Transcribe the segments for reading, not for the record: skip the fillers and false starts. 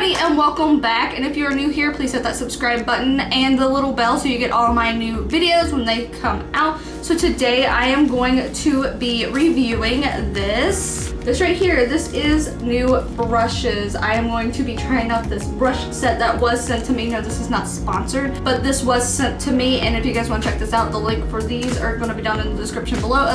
everybody and welcome back, and if you're new here, please hit that subscribe button and the little bell so you get all my new videos when they come out. So today I am going to be reviewing this right here. This is new brushes. I am going to be trying out this brush set that was sent to me. No, this is not sponsored, but this was sent to me, and if you guys want to check this out, the link for these are going to be down in the description below,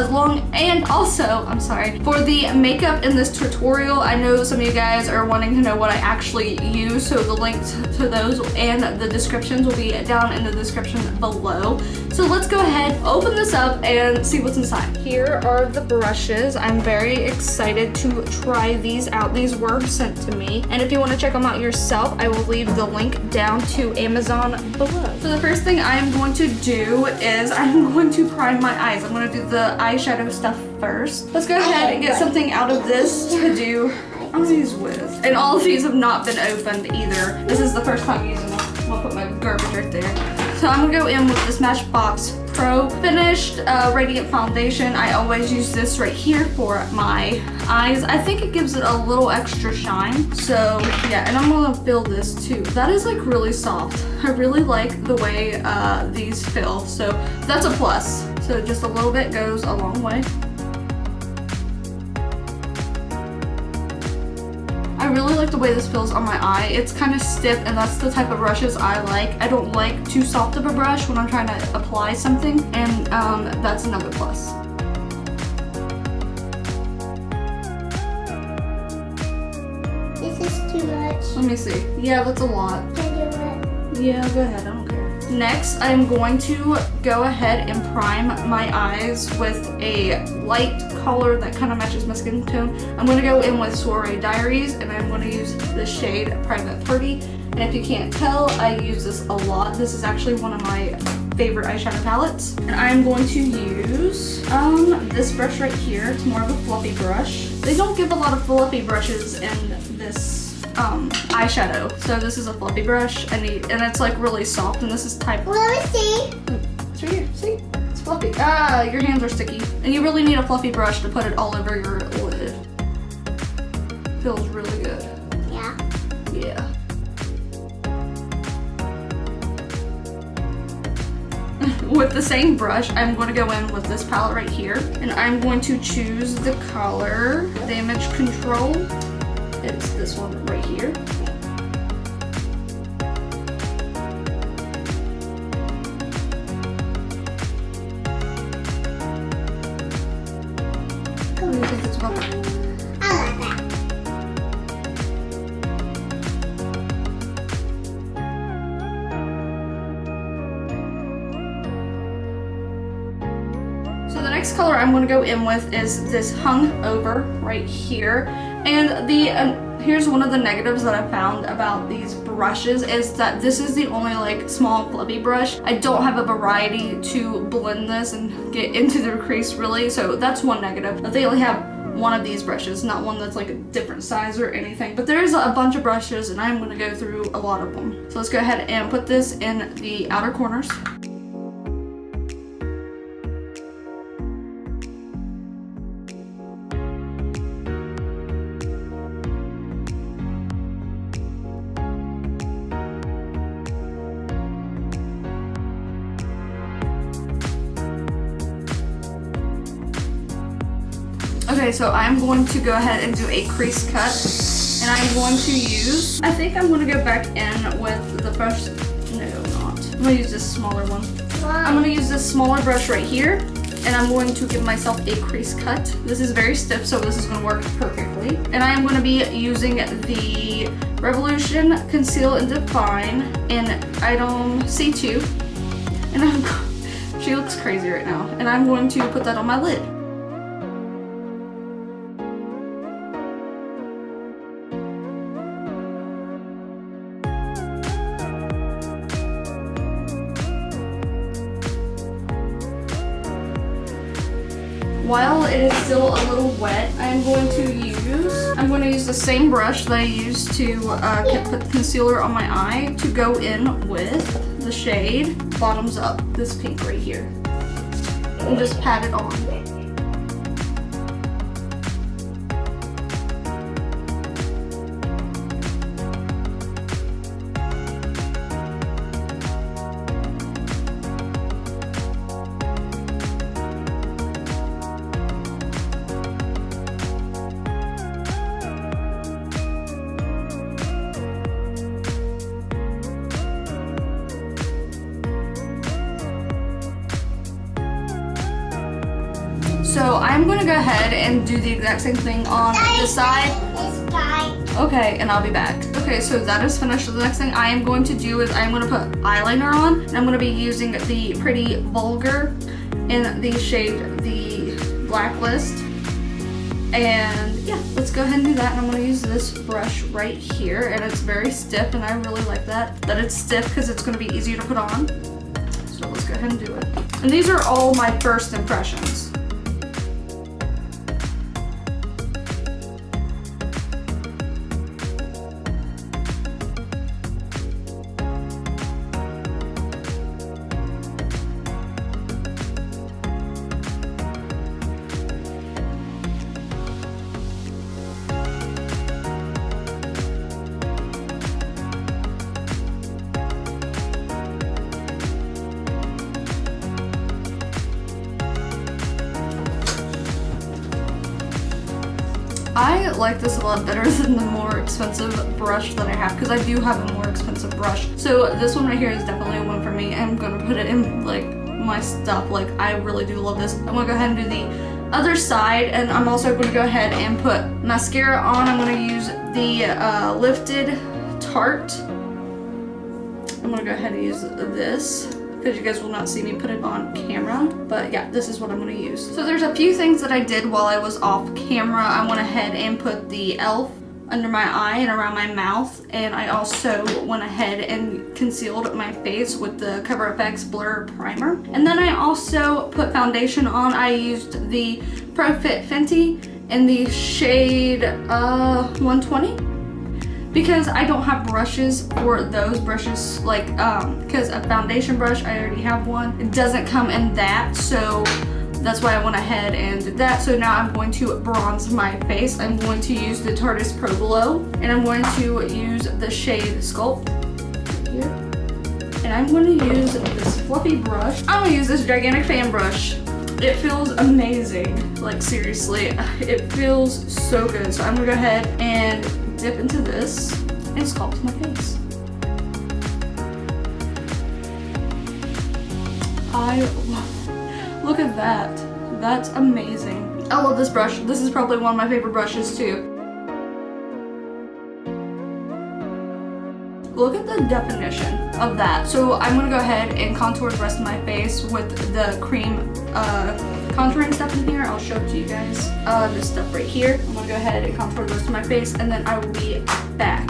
and also, I'm sorry, for the makeup in this tutorial, I know some of you guys are wanting to know what I actually use, so the links to those and the descriptions will be down in the description below. So let's go ahead, open this up, and see what's inside. Here are the brushes. I'm very excited to try these out. These were sent to me, and if you want to check them out yourself, I will leave the link down to Amazon below. So the first thing I am going to do is I'm going to prime my eyes. I'm going to do the eyeshadow stuff first. Let's go ahead and get something out of this to do eyes with. And all of these have not been opened either. This is the first time using them. I'm gonna put my garbage right there. So I'm gonna go in with this Matchbox Pro Finished Radiant Foundation. I always use this right here for my eyes. I think it gives it a little extra shine. So yeah, and I'm gonna fill this too. That is like really soft. I really like the way these feel. So that's a plus. So just a little bit goes a long way. I really like the way this feels on my eye. It's kind of stiff, and that's the type of brushes I like. I don't like too soft of a brush when I'm trying to apply something, and that's another plus. This is too much. Let me see. Yeah, that's a lot. Can I do it? Yeah, go ahead, I don't care. Next, I'm going to go ahead and prime my eyes with a light color that kind of matches my skin tone. I'm going to go in with Soiree Diaries, and I'm going to use the shade Private Party. And if you can't tell, I use this a lot. This is actually one of my favorite eyeshadow palettes. And I'm going to use this brush right here. It's more of a fluffy brush. They don't give a lot of fluffy brushes in this eyeshadow, so this is a fluffy brush, and it's like really soft, and this is type. Well, let me see. It's right here. See, it's fluffy. Ah, your hands are sticky, and you really need a fluffy brush to put it all over your lid. Feels really good. Yeah. Yeah. With the same brush, I'm going to go in with this palette right here, and I'm going to choose the color Damage Control. It's this one right here. What do you think it's about? I like that. So the next color I'm going to go in with is this Hung Over right here. And here's one of the negatives that I found about these brushes is that this is the only like small fluffy brush. I don't have a variety to blend this and get into the crease really, so that's one negative. That they only have one of these brushes, not one that's like a different size or anything. But there's a bunch of brushes, and I'm going to go through a lot of them. So let's go ahead and put this in the outer corners. Okay, so I'm going to go ahead and do a crease cut, and I'm going to use, I think I'm going to go back in with the brush, no not, I'm going to use this smaller one. I'm going to use this smaller brush right here, and I'm going to give myself a crease cut. This is very stiff, so this is going to work perfectly. And I am going to be using the Revolution Conceal and Define in item C2, and she looks crazy right now, and I'm going to put that on my lid. While it is still a little wet, I'm going to use the same brush that I used to put concealer on my eye to go in with the shade Bottoms Up, this pink right here, and just pat it on. I'm gonna go ahead and do the exact same thing on this side. It's fine. Okay, and I'll be back. Okay, so that is finished. So the next thing I am going to do is I'm gonna put eyeliner on, and I'm gonna be using the Pretty Vulgar in the shade The Blacklist. And yeah, let's go ahead and do that. And I'm gonna use this brush right here, and it's very stiff, and I really like that it's stiff because it's gonna be easier to put on. So let's go ahead and do it. And these are all my first impressions. I like this a lot better than the more expensive brush that I have, because I do have a more expensive brush. So this one right here is definitely a one for me. I'm gonna put it in like my stuff. Like, I really do love this. I'm gonna go ahead and do the other side, and I'm also gonna go ahead and put mascara on. I'm gonna use the Lifted Tarte. I'm gonna go ahead and use this, because you guys will not see me put it on camera, but yeah, this is what I'm gonna use. So there's a few things that I did while I was off camera. I went ahead and put the e.l.f. under my eye and around my mouth, and I also went ahead and concealed my face with the Cover FX Blur Primer. And then I also put foundation on. I used the Pro Fit Fenty in the shade 120. Because I don't have brushes for those brushes, like, because a foundation brush, I already have one. It doesn't come in that, so that's why I went ahead and did that. So now I'm going to bronze my face. I'm going to use the Tarte Pro Glow, and I'm going to use the shade Sculpt here. And I'm going to use this fluffy brush. I'm going to use this gigantic fan brush. It feels amazing, like seriously, it feels so good. So I'm going to go ahead and dip into this and sculpt my face. I love it. Look at that. That's amazing. I love this brush. This is probably one of my favorite brushes too. Look at the definition of that. So I'm gonna go ahead and contour the rest of my face with the cream contouring stuff in here. I'll show it to you guys. This stuff right here. I'm gonna go ahead and contour the rest of my face, and then I will be back.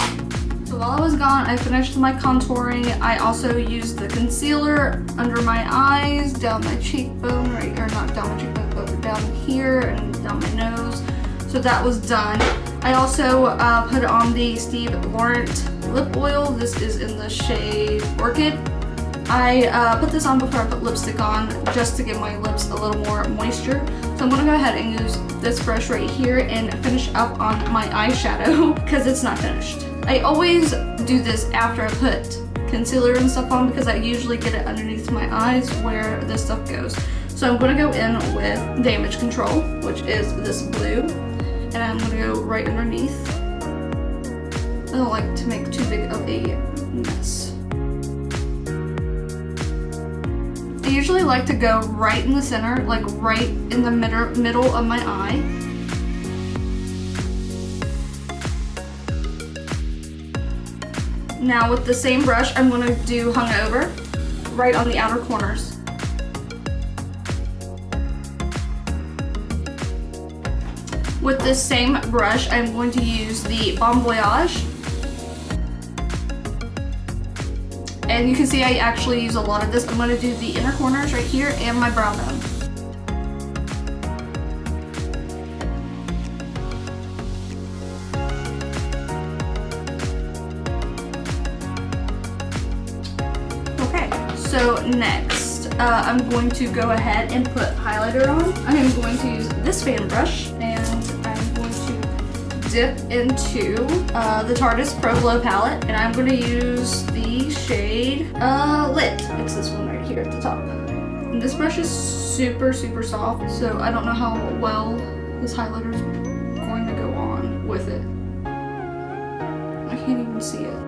So while I was gone, I finished my contouring. I also used the concealer under my eyes, down my cheekbone, right, or not down my cheekbone, but down here and down my nose. So that was done. I also put on the Steve Laurent lip oil. This is in the shade Orchid. I put this on before I put lipstick on, just to give my lips a little more moisture. So I'm gonna go ahead and use this brush right here and finish up on my eyeshadow because it's not finished. I always do this after I put concealer and stuff on, because I usually get it underneath my eyes where this stuff goes. So I'm gonna go in with Damage Control, which is this blue, and I'm gonna go right underneath. I don't like to make too big of a mess. I usually like to go right in the center, like right in the middle of my eye. Now with the same brush, I'm gonna do Hungover right on the outer corners. With this same brush, I'm going to use the Bon Voyage. And you can see I actually use a lot of this. I'm going to do the inner corners right here and my brow bone. Okay, so next I'm going to go ahead and put highlighter on. I am going to use this fan brush, and I'm going to dip into the Tarte Pro Glow palette, and I'm going to use the shade Lit. It's this one right here at the top. And this brush is super soft, so I don't know how well this highlighter is going to go on with it. I can't even see it.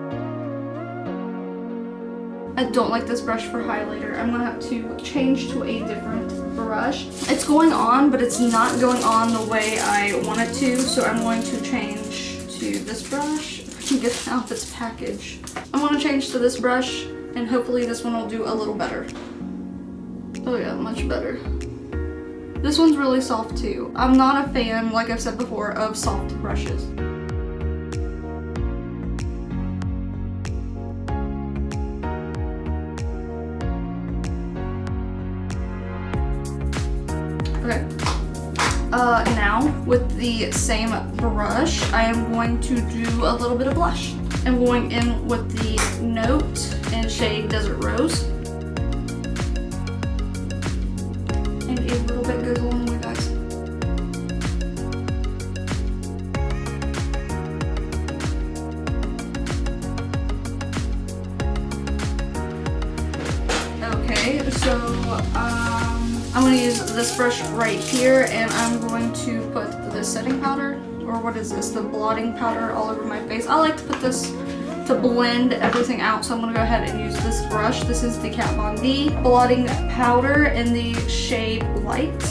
I don't like this brush for highlighter. I'm gonna have to change to a different brush. It's going on, but it's not going on the way I want it to, so I'm going to change to this brush. If I can get it out of its package. I'm going to change to this brush, and hopefully this one will do a little better. Oh yeah, much better. This one's really soft too. I'm not a fan, like I've said before, of soft brushes. Okay. Now with the same brush, I am going to do a little bit of blush. I'm going in with the Note in shade Desert Rose. And a little bit goes a long way, guys. Okay, so I'm going to use this brush right here, and I'm going to put the setting powder, or what is this, the blotting powder all over my face. I like to put this to blend everything out, so I'm going to go ahead and use this brush. This is the Kat Von D blotting powder in the shade Light.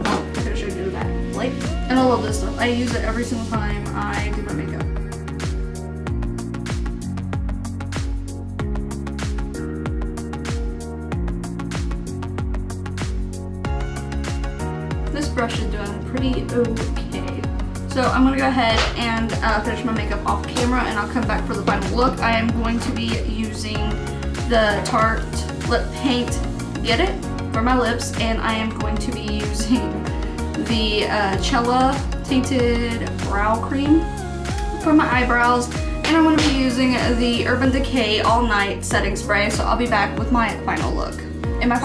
Oh, I could have showed you that. Light. And I love this stuff. I use it every single time I do my makeup. This brush is doing pretty okay. So I'm gonna go ahead and finish my makeup off camera, and I'll come back for the final look. I am going to be using the Tarte Lip Paint Get It for my lips, and I am going to be using the Cella Tinted Brow Cream for my eyebrows, and I'm going to be using the Urban Decay All Night Setting Spray. So I'll be back with my final look.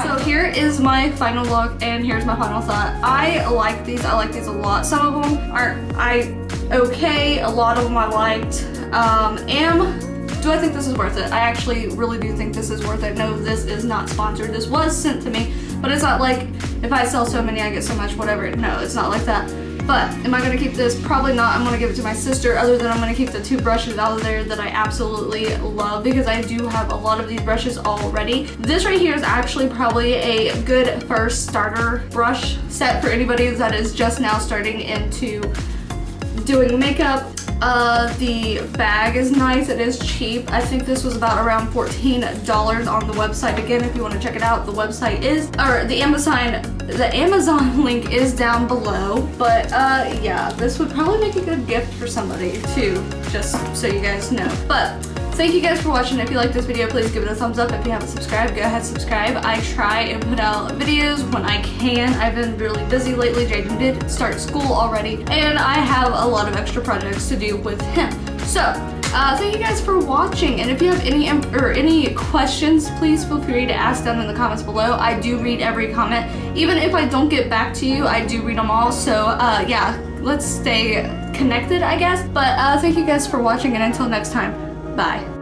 So here is my final look, and here's my final thought. I like these a lot. Some of them aren't okay, a lot of them I liked. Do I think this is worth it? I actually really do think this is worth it. No, this is not sponsored. This was sent to me, but it's not like if I sell so many I get so much, whatever. No, it's not like that. But am I going to keep this? Probably not. I'm going to give it to my sister, other than I'm going to keep the two brushes out of there that I absolutely love, because I do have a lot of these brushes already. This right here is actually probably a good first starter brush set for anybody that is just now starting into doing makeup. The bag is nice. It is cheap. I think this was about around $14 on the website. Again, if you want to check it out, the website is, or the Amazon link is down below. But yeah, this would probably make a good gift for somebody too, just so you guys know. But thank you guys for watching. If you like this video, please give it a thumbs up. If you haven't subscribed, go ahead, subscribe. I try and put out videos when I can. I've been really busy lately. Jaden did start school already, and I have a lot of extra projects to do with him. So, thank you guys for watching, and if you have any questions, please feel free to ask them in the comments below. I do read every comment. Even if I don't get back to you, I do read them all. So, yeah, let's stay connected, I guess. But thank you guys for watching, and until next time, bye.